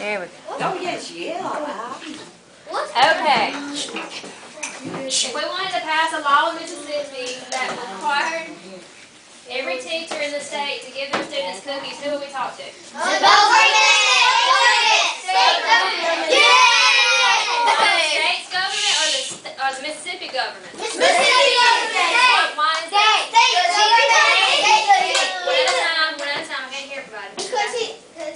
There we go. Oh, yes, yeah. Okay. If we wanted to pass a law in Mississippi that required every teacher in the state to give their students cookies, who would we talk to? The government! State government! State's government or the Mississippi government? Mississippi government! Why is that? One at a time. I can't hear everybody. Because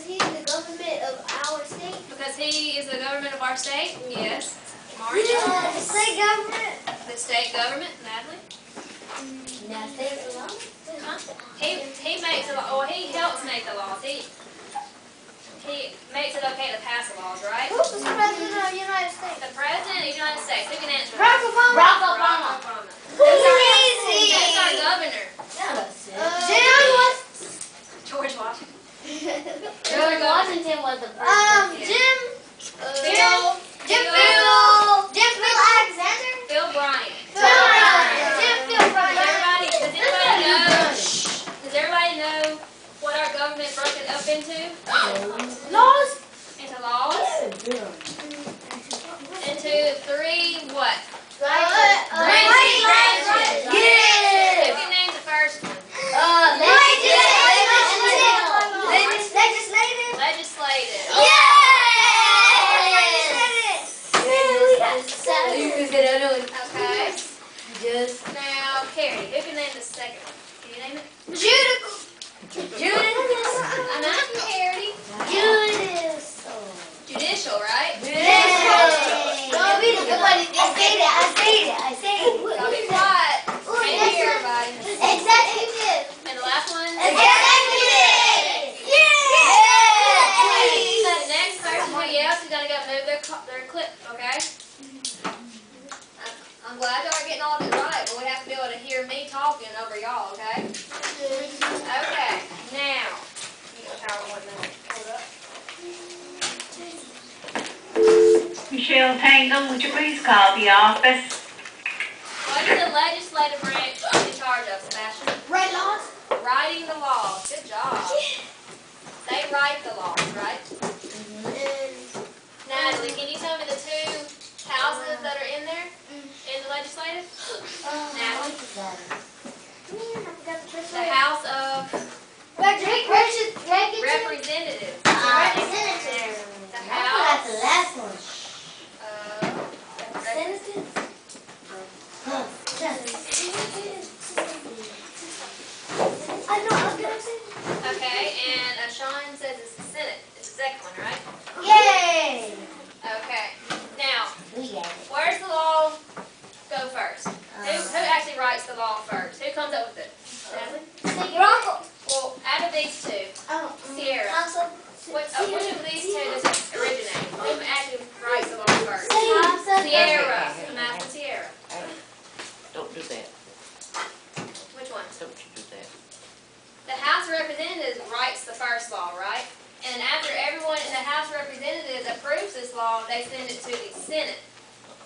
he's the government of our state. Because he is the government of our state? Yes. March? The state government. The state government? Natalie? Now state alone. He makes the law, or he helps make the laws. He makes it okay to pass the laws, right? Who's the president of the United States? The president of the United States. Who can answer Barack that? Obama. Barack Obama. That's our governor. George Washington. George Washington was the president. Jim Alexander. Phil Bryant. Phil Bryant. Does everybody know what our government's broken up into? Laws. Into laws? Into three what? Branches. Who can name the first one? Legislative. Okay. Now, Carrie, who can name the second one? Can you name it? I'm asking Carrie. Judicial, right? Y'all be quiet. Can't hear everybody. And the last one? So the next person who yells is going to go move their clip, okay? I'm glad y'all are getting all of it right, but we have to be able to hear me talking over y'all, okay? Okay, now, you know how I want to hold up. Michelle Tangle, would you please call the office? What is the legislative branch in charge of, Sebastian? Right laws. Writing the laws. Good job. They write the laws, right? Natalie, can you tell me the two houses that are in there? In the legislative? Natalie? The House of Representatives. The House Okay, and Sean says it's the Senate. It's the second one, right? Yay! Okay. Now, where's the law go first? Who actually writes the law first? Who comes up with it? Natalie? Your uncle. Well, out of these two, Sierra, which of these two does it originate? Who actually writes the law first? Sierra. I'm asking Sierra. Don't do that. Which one? Don't you do that. The House of Representatives writes the first law, right? And after everyone in the House of Representatives approves this law, they send it to the Senate.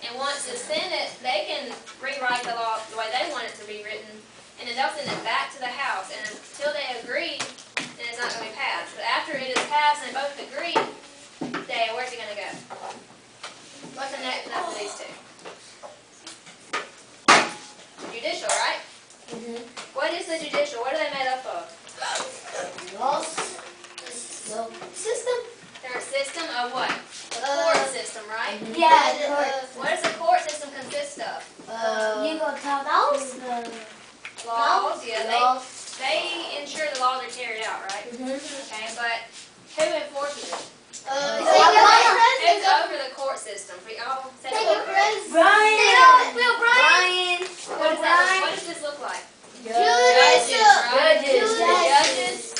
And once the Senate, they can rewrite the law the way they want it to be written, and then they'll send it back to the House. And until they agree, then it's not going to be passed. But after it is passed and they both agree, where's it going to go? What's the next after these two? Judicial, right? What is the judicial? What are they made up of? System. They're a system of what? The court system, right? What does the court system consist of? Laws. Laws, yeah. They ensure the laws are carried out, right? Okay, but who enforces it? Who's over the court system? For y'all, say Brian. What does this look like? Judges. Right? Judges.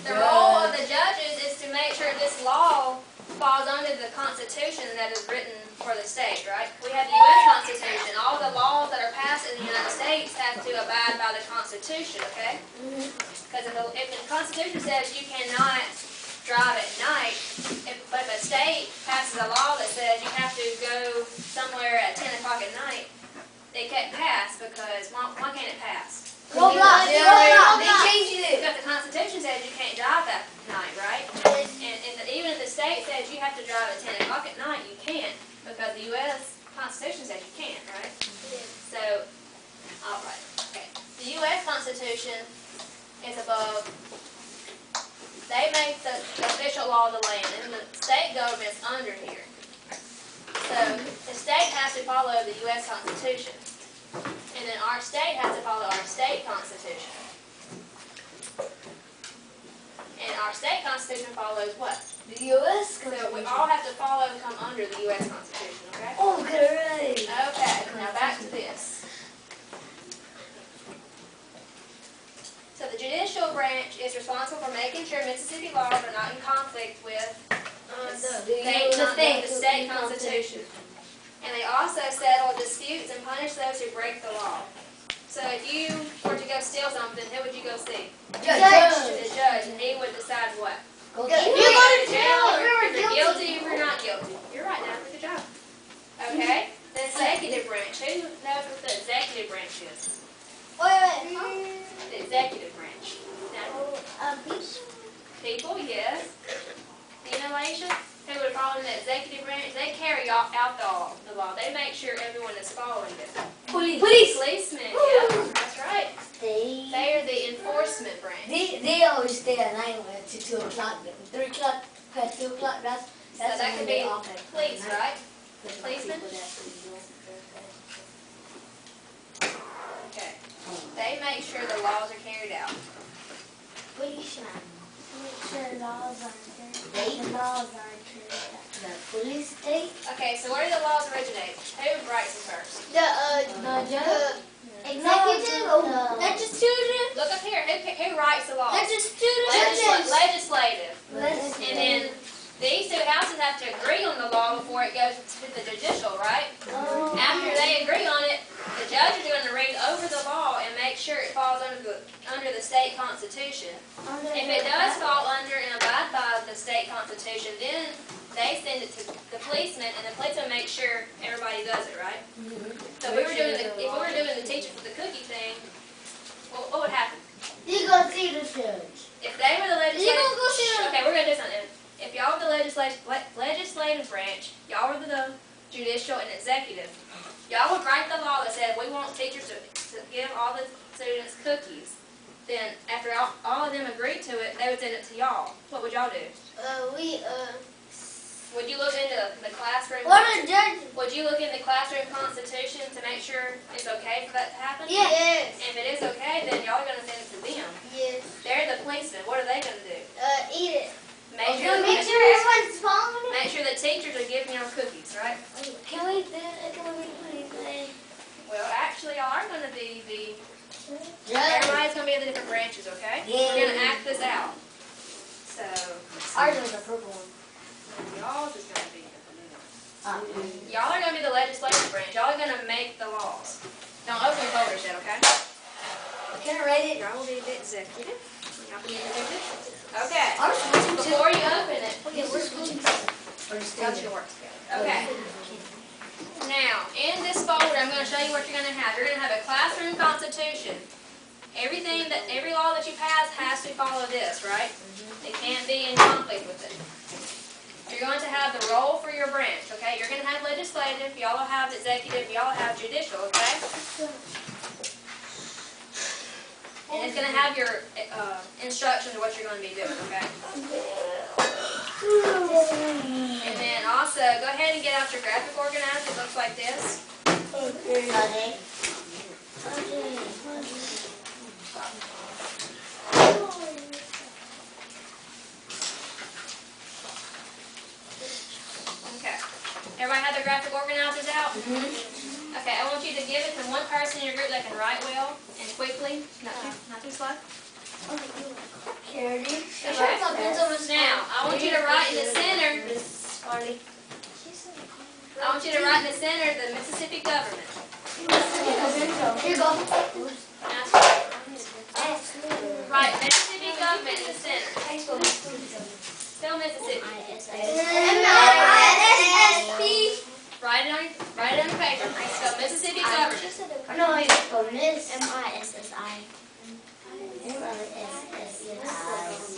The role of the judges is to make sure this law falls under the Constitution that is written for the state, right? We have the U.S. Constitution. All the laws that are passed in the United States have to abide by the Constitution, okay? Because if the Constitution says you cannot drive at night, but if a state passes a law that says you have to go somewhere at 10 o'clock at night, they can't pass because, why can't it pass? Roblox. They changed it. Because the Constitution says you can't drive that night, right? And even if the state says you have to drive at 10 o'clock at night, you can't. Because the U.S. Constitution says you can't, right? So, all right. Okay. The U.S. Constitution is above. They make the official law of the land, and the state government's under here. So the state has to follow the U.S. Constitution, and then our state has to follow our state constitution. And our state constitution follows what? The U.S. So we all have to follow and come under the U.S. Constitution, okay? Oh, great. Okay, now back to this. So the judicial branch is responsible for making sure Mississippi laws are not in conflict with the state constitution. And they also settle disputes and punish those who break the law. So if you were to go steal something, who would you go see? Judge. The judge, and he would decide what? You go to to jail. If you're guilty, if you're not guilty. You're right, now, good job. Okay? The executive branch. Who knows what the executive branch is? Wait. The executive branch. Now, people, yes. You know, Aisha, who would fall in the executive branch? They carry out the law. They make sure everyone is following it. Policemen, yeah, that's right. They are the enforcement branch. They always stay at night when it's 2 o'clock, 3 o'clock, 2 o'clock. That's So that could be off at police, night. right? Policemen? Okay. They make sure the laws are carried out. Policeman. Make sure laws are carried. The laws are carried out. The police state. Okay, so where do the laws originate? Who writes them first? The judge. Executive. Legislative. Look up here. Who writes the laws? Legislative. Legislative. And then these two houses have to agree on the law before it goes to the judicial, right? After they agree on it, the judge is going to read over the law and make sure it falls under the state constitution. If it does fall under and abide by the state constitution, then they send it to the policeman, and the policeman makes sure everybody does it, right? So if we were doing the teacher for the cookie thing, what would happen? You go see the judge. If they were the You legislative, gonna go see the. okay, we're gonna do something. If y'all were the legislative branch, y'all were the judicial and executive. Y'all would write the law that said we want teachers to give all the students cookies. Then after all of them agreed to it, they would send it to y'all. What would y'all do? Would you look into the classroom? What a judge. Would you look in the classroom constitution to make sure it's okay for that to happen? Yes. If it is okay, then y'all are gonna send it to them. Yes. They're the policemen. What are they gonna do? Eat it. Make sure everyone's following it. Make sure the teachers are giving y'all cookies, right? Can we do it? Can we please? Well, actually, y'all are going to be the. Judge. Everybody's going to be in the different branches, okay? Yeah. We're going to act this out. So. Ours is a purple one. Y'all is going to be. Y'all are going to be the legislative branch. Y'all are going to make the laws. Don't open your folders yet, okay? Can I write it? Y'all will be the executive. Y'all can be the judicial. Okay. Ours is Before you open it, we're switching. got your work together. Okay. Now, in this folder, I'm going to show you what you're going to have. You're going to have a classroom constitution. Every law that you pass has to follow this, right? It can't be in conflict with it. You're going to have the role for your branch, okay? You're going to have legislative, y'all will have executive, y'all will have judicial, okay? And it's going to have your instructions of what you're going to be doing, okay? And then also, go ahead and get out your graphic organizer. It looks like this. Okay. Okay. Everybody have their graphic organizers out? Okay, I want you to give it to one person in your group that can write well and quickly. Not too slow. Carrie. Now, I want you to write in the center. I want you to write in the center the Mississippi government. Here you go. Write Mississippi government in the center. Spell Mississippi. M-I-S-S-P. Write it on your paper. Spell Mississippi. Mississippi government. No, it's for Miss. MISSI. MISSI.